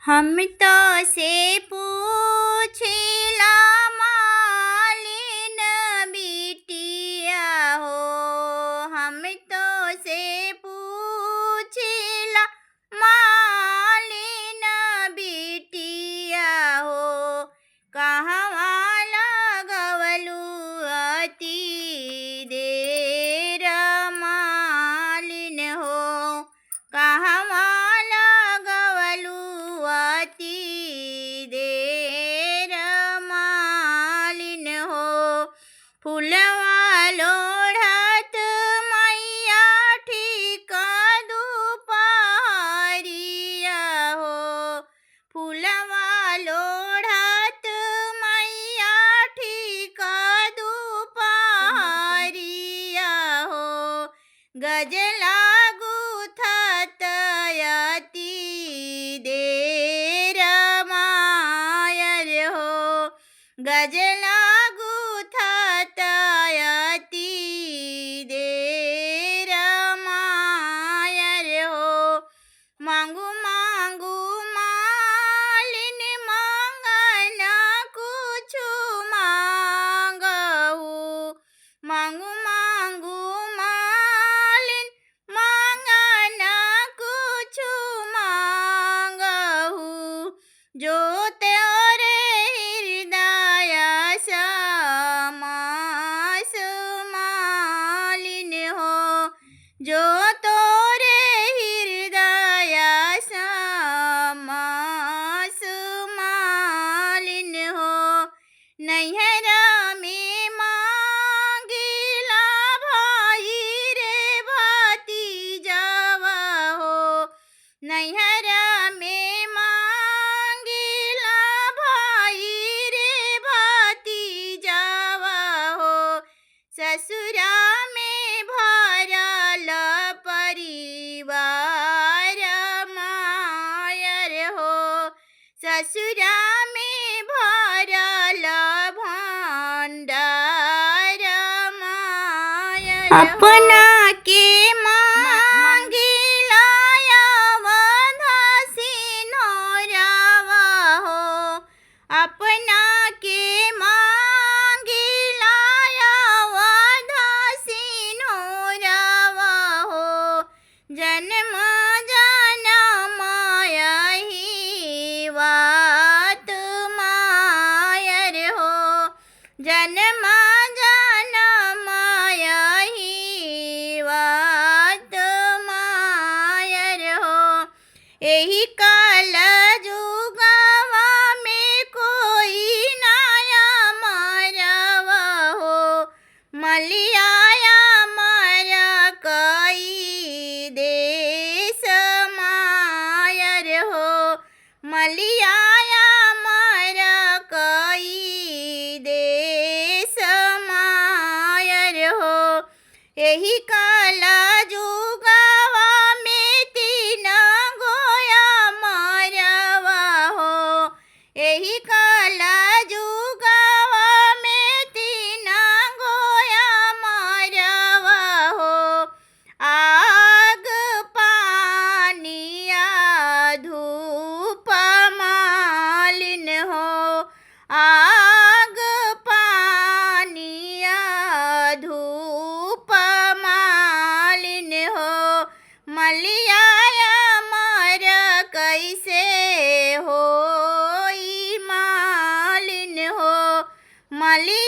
हम तो से पूछिला मालिन बिटिया हो। हम तो से पूछिला मालिन बिटिया हो। कहवा लगवलू अति देर मालिन हो। कहवा लगवलू अति देर मालिन हो। फूलवा लोढ़त मैया ठीक दुपहरिया हो। फूलवा लोढ़त मैया ठीक दुपहरिया हो। गजला गुथत अति देर मायर हो। गजला गुथत अति देर मायर हो। मांगू मांगू मालिन मांगन कुछु मांगहु। मांगू मांगू मालिन मांगन कुछु मांगहु। जो तोरे हृदय समास मालिन हो। जो तोरे हृदय समास मालिन हो। नैहर में मांगिला भाई रे भतीजवा हो। नैहर में मांगिला भाई रे भतीजवा हो। ससुरा में भरल परिवार मायर हो। ससुरा में भरल भंडार मायर हो। अपना के मांगिला अवध सिंहोरवा हो। अपना के मांगिला अवध सिंहोरवा हो। जन्म जन्म यही बात मायर हो। जन्म जन्म यही बात मायर हो। एही काल जुगवा में कोई नया मरवा हो। मलियाया मर कई देश मायर हो। मलियाया मर कई देश मायर हो। एही काल जुगवा में तीन गोया मरवा हो। एही काल जुगवा में तीन गोया मरवा हो। आग पानिया धूप मालिन हो। आग पानिया धूप मालिन हो। मलियाया मर कैसे होई मालिन हो। मलिया